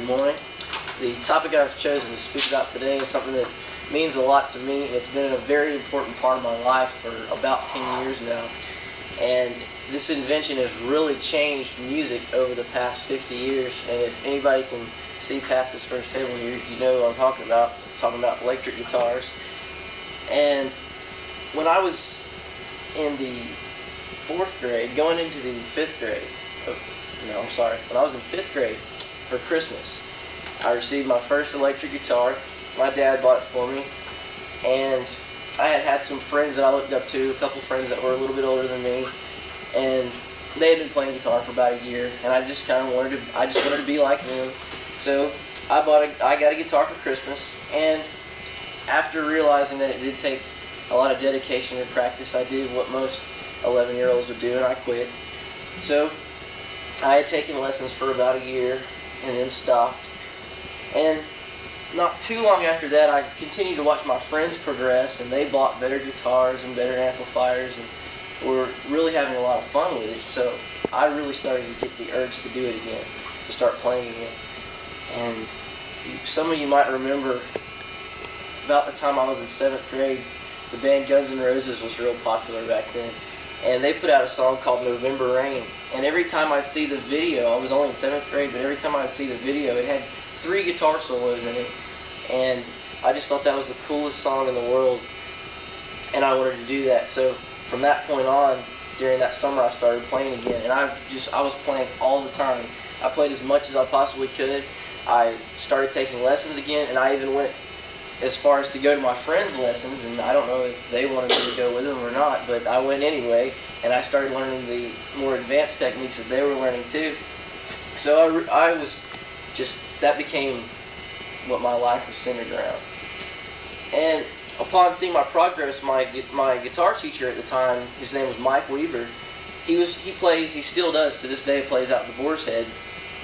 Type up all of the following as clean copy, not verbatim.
Good morning. The topic I've chosen to speak about today is something that means a lot to me. It's been a very important part of my life for about 10 years now. And this invention has really changed music over the past 50 years. And if anybody can see past this first table here, you know what I'm talking about. I'm talking about electric guitars. And when I was in the 4th grade, going into the 5th grade, when I was in 5th grade for Christmas, I received my first electric guitar. My dad bought it for me, and I had some friends that I looked up to, a couple friends that were a little bit older than me, and they had been playing guitar for about a year, and I just kind of wanted to be like them. So I got a guitar for Christmas, and after realizing that it did take a lot of dedication and practice, I did what most 11-year-olds would do, and I quit. So I had taken lessons for about a year and then stopped. And not too long after that, I continued to watch my friends progress, and they bought better guitars and better amplifiers and were really having a lot of fun with it. So I really started to get the urge to do it again, to start playing again. And some of you might remember about the time I was in 7th grade, the band Guns N' Roses was real popular back then. And they put out a song called November Rain. And every time I'd see the video, I was only in 7th grade, but every time I'd see the video, it had 3 guitar solos in it. And I just thought that was the coolest song in the world. And I wanted to do that. So from that point on, during that summer, I started playing again. And I was playing all the time. I played as much as I possibly could. I started taking lessons again, and I even went as far as to go to my friends' lessons, and I don't know if they wanted me to go with them or not, but I went anyway, and I started learning the more advanced techniques that they were learning too. So that became what my life was centered around. And upon seeing my progress, my guitar teacher at the time, his name was Mike Weaver, he still does to this day, plays out at the Boar's Head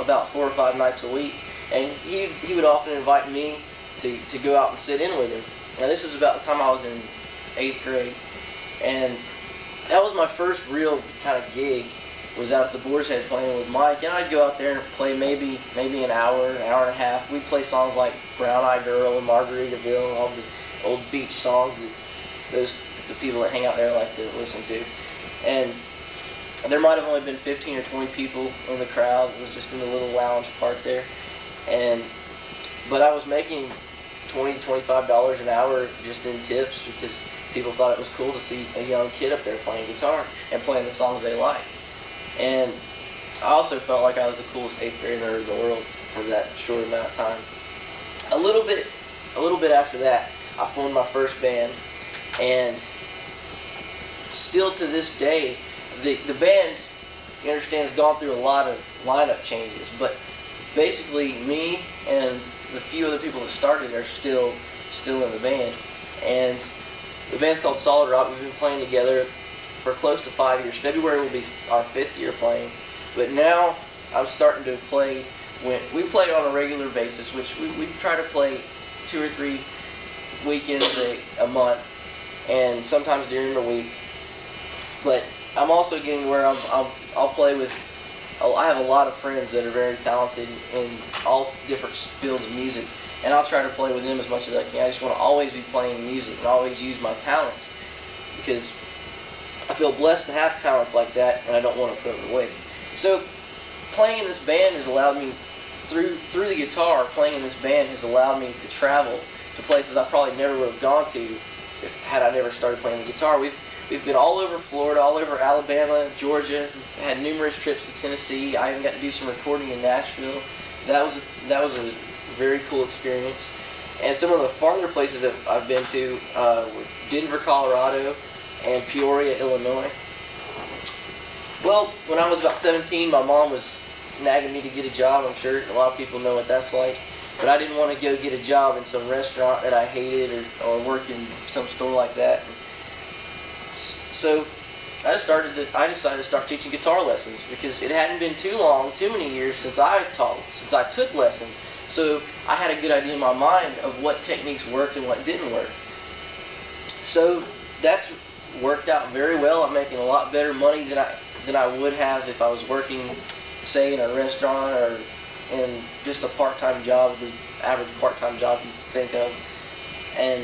about 4 or 5 nights a week, and he would often invite me to go out and sit in with him. Now this is about the time I was in 8th grade, and that was my first real kind of gig, was out at the Boar's Head playing with Mike. And I'd go out there and play maybe an hour and a half. We'd play songs like Brown Eyed Girl and Margaritaville and all the old beach songs that the people that hang out there like to listen to. And there might have only been 15 or 20 people in the crowd. It was just in the little lounge part there. But I was making $20 to $25 an hour just in tips, because people thought it was cool to see a young kid up there playing guitar and playing the songs they liked. And I also felt like I was the coolest 8th grade nerd in the world for that short amount of time. A little bit after that, I formed my first band, and still to this day, the band, you understand, has gone through a lot of lineup changes, but basically me and the few other people that started are still in the band. And the band's called Solid Rock. We've been playing together for close to 5 years. February will be our 5th year playing. But now I'm starting to play. We play on a regular basis, which we try to play 2 or 3 weekends a month, and sometimes during the week. But I'm also getting where I'll play with. I have a lot of friends that are very talented in all different fields of music, and I'll try to play with them as much as I can. I just want to always be playing music and always use my talents, because I feel blessed to have talents like that, and I don't want to put them to waste. So playing in this band has allowed me, through the guitar, playing in this band has allowed me to travel to places I probably never would have gone to had I never started playing the guitar. We've been all over Florida, all over Alabama, Georgia. We've had numerous trips to Tennessee. I even got to do some recording in Nashville. That was a very cool experience. And some of the farther places that I've been to were Denver, Colorado, and Peoria, Illinois. Well, when I was about 17, my mom was nagging me to get a job. I'm sure a lot of people know what that's like. But I didn't want to go get a job in some restaurant that I hated, or work in some store like that. So I decided to start teaching guitar lessons, because it hadn't been too many years since I took lessons. So I had a good idea in my mind of what techniques worked and what didn't work. So that's worked out very well. I'm making a lot better money than I would have if I was working, say, in a restaurant or in just a part-time job, the average part-time job you think of. And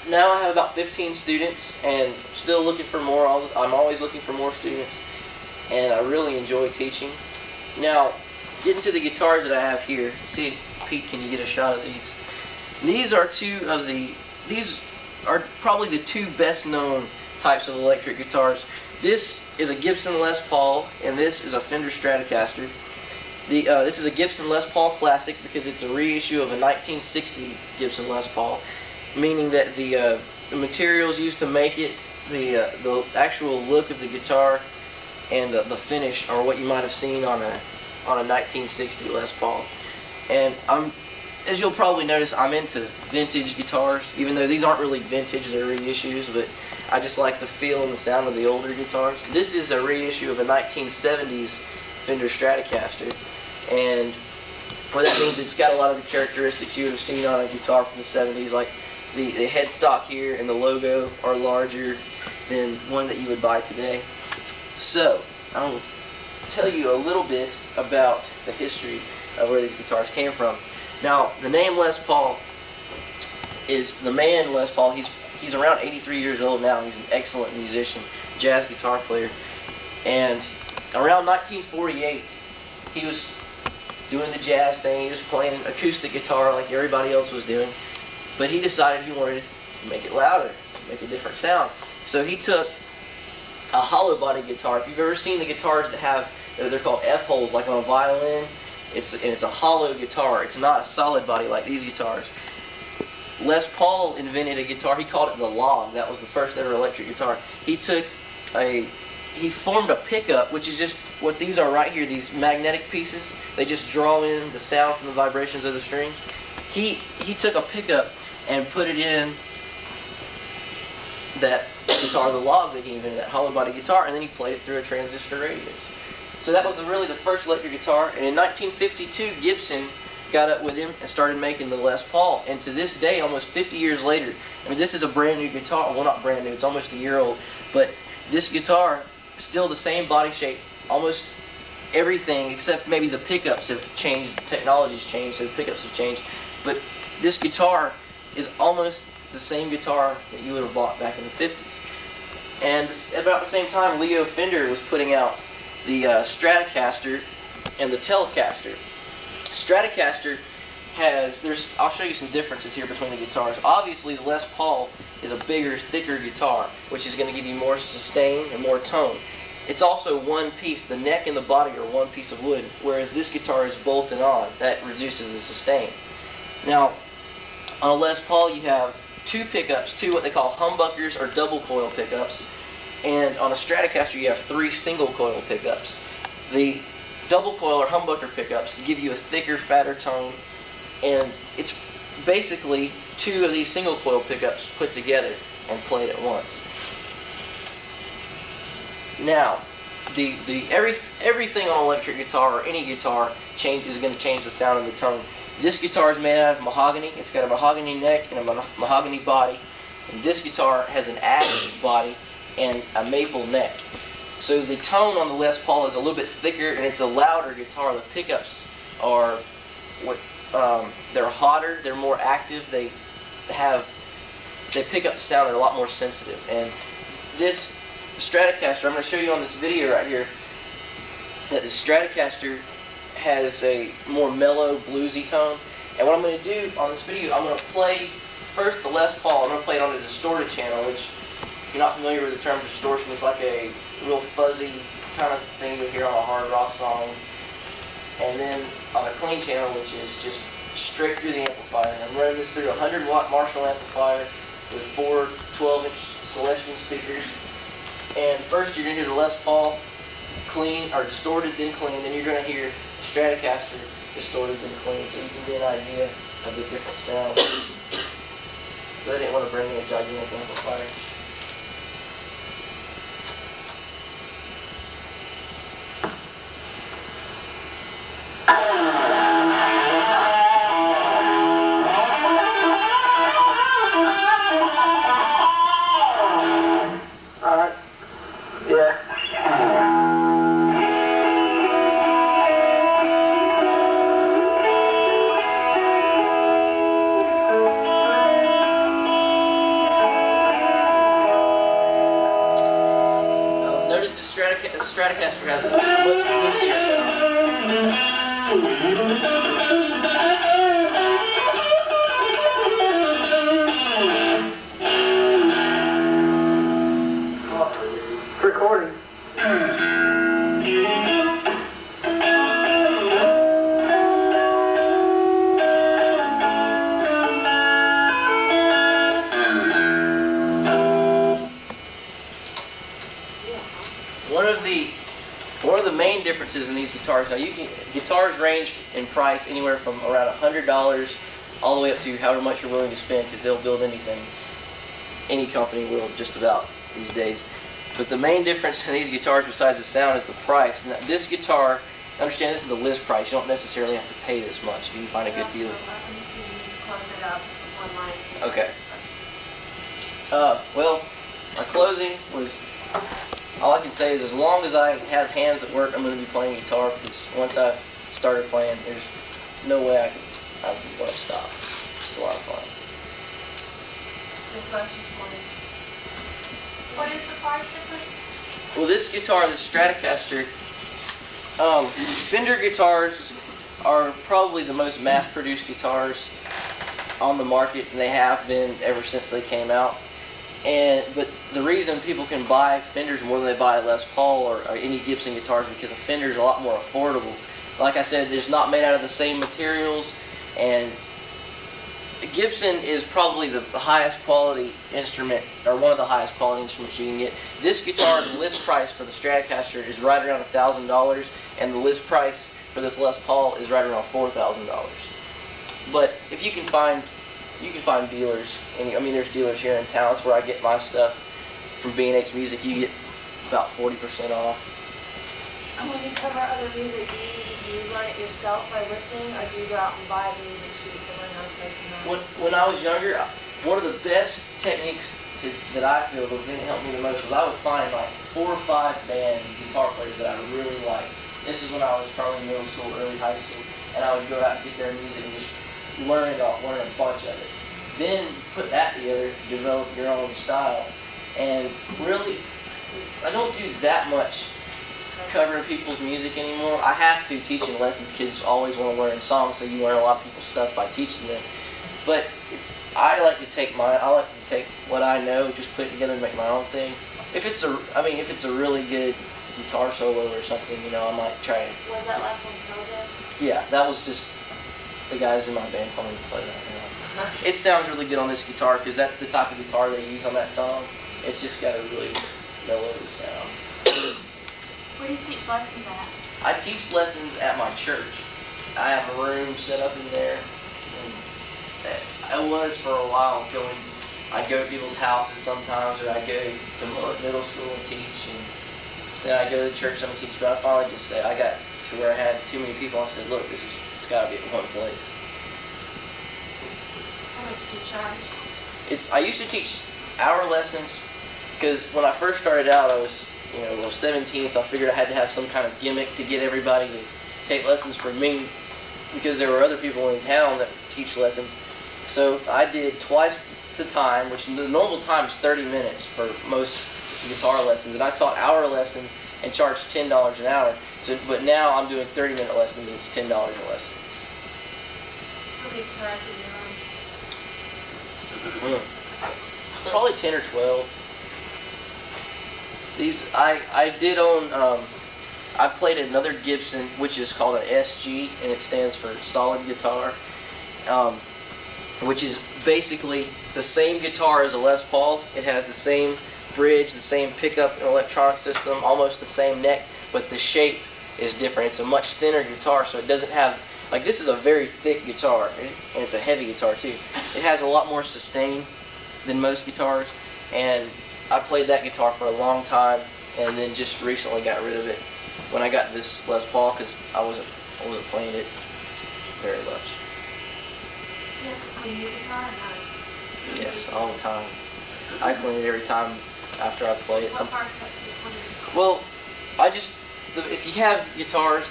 now I have about 15 students, and still looking for more. I'm always looking for more students, and I really enjoy teaching. Now, getting to the guitars that I have here. See, Pete, can you get a shot of these? These are these are probably the two best known types of electric guitars. This is a Gibson Les Paul, and this is a Fender Stratocaster. This is a Gibson Les Paul Classic because it's a reissue of a 1960 Gibson Les Paul, meaning that the materials used to make it, the actual look of the guitar, and the finish are what you might have seen on a 1960 Les Paul. And as you'll probably notice, I'm into vintage guitars, even though these aren't really vintage, they're reissues, but I just like the feel and the sound of the older guitars. This is a reissue of a 1970s Fender Stratocaster, and what that means, it's got a lot of the characteristics you would have seen on a guitar from the 70s, like the headstock here and the logo are larger than one that you would buy today. So, I'll tell you a little bit about the history of where these guitars came from. Now, the name Les Paul is the man Les Paul. He's around 83 years old now. He's an excellent musician, jazz guitar player. And around 1948, he was doing the jazz thing. He was playing an acoustic guitar like everybody else was doing. But he decided he wanted to make it louder, make a different sound. So he took a hollow body guitar. If you've ever seen the guitars that have, they're called F-holes, like on a violin, it's a hollow guitar. It's not a solid body like these guitars. Les Paul invented a guitar. He called it the log. That was the first ever electric guitar. He formed a pickup, which is just what these are right here, these magnetic pieces. They just draw in the sound from the vibrations of the strings. He took a pickup and put it in that guitar, the log that he invented, that hollow body guitar, and then he played it through a transistor radio. So that was really the first electric guitar. And in 1952, Gibson got up with him and started making the Les Paul. And to this day, almost 50 years later, I mean, this is a brand new guitar. Well, not brand new, it's almost a year old. But this guitar, still the same body shape, almost everything except maybe the pickups have changed, technology's changed, so the pickups have changed. But this guitar is almost the same guitar that you would have bought back in the 50s. And about the same time, Leo Fender was putting out the Stratocaster and the Telecaster. Stratocaster has, I'll show you some differences here between the guitars. Obviously, the Les Paul is a bigger, thicker guitar, which is going to give you more sustain and more tone. It's also one piece. The neck and the body are one piece of wood, whereas this guitar is bolted on. That reduces the sustain. Now, on a Les Paul, you have two pickups, two what they call humbuckers or double coil pickups, and on a Stratocaster you have three single coil pickups. The double coil or humbucker pickups give you a thicker, fatter tone, and it's basically two of these single coil pickups put together and played at once. Now, everything on an electric guitar or any guitar is going to change the sound and the tone. This guitar is made out of mahogany. It's got a mahogany neck and a mahogany body. And this guitar has an ash body and a maple neck. So the tone on the Les Paul is a little bit thicker, and it's a louder guitar. The pickups are they're hotter, they're more active. They pick up the sound, they're a lot more sensitive. And this Stratocaster, I'm going to show you on this video right here that the Stratocaster has a more mellow, bluesy tone. And what I'm going to do on this video, I'm going to play first the Les Paul. I'm going to play it on a distorted channel, which, if you're not familiar with the term distortion, it's like a real fuzzy kind of thing you hear on a hard rock song. And then on a clean channel, which is just straight through the amplifier. And I'm running this through a 100-watt Marshall amplifier with four 12-inch Celestion speakers. And first you're going to hear the Les Paul clean, or distorted, then clean. Then you're going to hear Stratocaster distorted then clean, so you can get an idea of the different sounds. But I didn't want to bring in a gigantic amplifier. Alright. Yeah. Stratocaster has a much bluesier sound. It's recording. One of the main differences in these guitars, now guitars range in price anywhere from around $100 all the way up to however much you're willing to spend, because they'll build anything. Any company will just about these days. But the main difference in these guitars besides the sound is the price. Now, this guitar, understand this is the list price. You don't necessarily have to pay this much if you can find a good deal. Okay. Well, my closing was, all I can say is as long as I have hands at work, I'm going to be playing guitar, because once I've started playing, there's no way I want to stop. It's a lot of fun. Any questions for me? What is the price difference? Well, this guitar, this Stratocaster, Fender guitars are probably the most mass-produced guitars on the market, and they have been ever since they came out. But the reason people can buy Fenders more than they buy Les Paul or any Gibson guitars is because a Fender is a lot more affordable. Like I said, it's not made out of the same materials, and Gibson is probably the highest quality instrument, or one of the highest quality instruments you can get. This guitar, the list price for the Stratocaster is right around $1,000, and the list price for this Les Paul is right around $4,000. But if you can find dealers, and I mean there's dealers here in town. That's where I get my stuff from B&H Music. You get about 40% off. And when you cover other music, do you learn it yourself by listening, or do you go out and buy the music sheets and learn how to play from them? When I was younger, one of the best techniques that I feel, the thing that helped me the most, was I would find like 4 or 5 bands, guitar players that I really liked. This is when I was probably in middle school, early high school, and I would go out and get their music and just learn a bunch of it. Then put that together, develop your own style. And really, I don't do that much covering people's music anymore. I have to, teaching lessons. Kids always want to learn songs, so you learn a lot of people's stuff by teaching them. But I like to take what I know, just put it together and make my own thing. If it's a really good guitar solo or something, you know, I might try it. Was that last one Project? Yeah, that was just the guys in my band told me to play that. You know. It sounds really good on this guitar because that's the type of guitar they use on that song. It's just got a really mellow sound. Where do you teach lessons at? I teach lessons at my church. I have a room set up in there. And I was for a while I'd go to people's houses sometimes, or I'd go to middle school and teach, and then I'd go to the church and teach. But I finally just said, I got to where I had too many people. I said, look, it's got to be at one place. How much do you charge? I used to teach hour lessons because when I first started out, I was 17, so I figured I had to have some kind of gimmick to get everybody to take lessons from me, because there were other people in town that teach lessons. So I did twice the time, which the normal time is 30 minutes for most guitar lessons, and I taught hour lessons and charged $10 an hour. But now I'm doing 30-minute lessons, and it's $10 a lesson. How many guitars do you own? Probably 10 or 12. These I did own. I played another Gibson, which is called an SG, and it stands for solid guitar, which is basically the same guitar as a Les Paul. It has the same bridge, the same pickup and electronic system, almost the same neck, but the shape is different. It's a much thinner guitar, so it doesn't have, like, this is a very thick guitar, and it's a heavy guitar too. It has a lot more sustain than most guitars, and I played that guitar for a long time, and then just recently got rid of it when I got this Les Paul, because I wasn't playing it very much. You have to clean your guitar or not? Yes, all the time. I clean it every time after I play it. What parts have to be cleaned? Well, if you have guitars,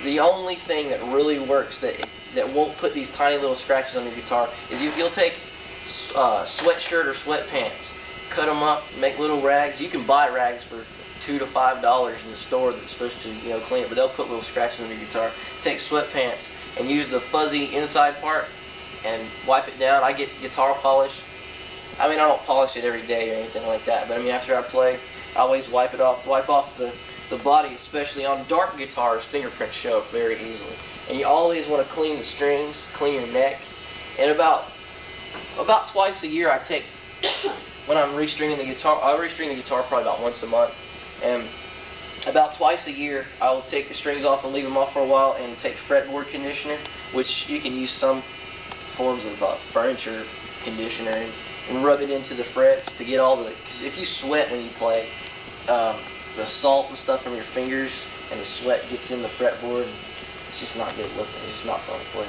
the only thing that really works that won't put these tiny little scratches on your guitar is you'll take sweatshirt or sweatpants, cut them up, make little rags. You can buy rags for $2 to $5 in the store that's supposed to, you know, clean it, but they'll put little scratches on your guitar. Take sweatpants and use the fuzzy inside part and wipe it down. I get guitar polish. I mean, I don't polish it every day or anything like that, but I mean, after I play, I always wipe it off. Wipe off the body, especially on dark guitars. Fingerprints show up very easily. And you always want to clean the strings, clean your neck. And about twice a year, I take, when I'm restringing the guitar, I restring the guitar probably about once a month. And about twice a year, I will take the strings off and leave them off for a while and take fretboard conditioner, which you can use some forms of furniture conditioner, and rub it into the frets to get all the, because if you sweat when you play, the salt and stuff from your fingers and the sweat gets in the fretboard. It's just not good looking. It's just not fun to play.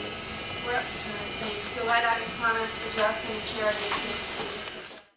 We're up to time. Thanks. Go right out your comments for Justin, Charity,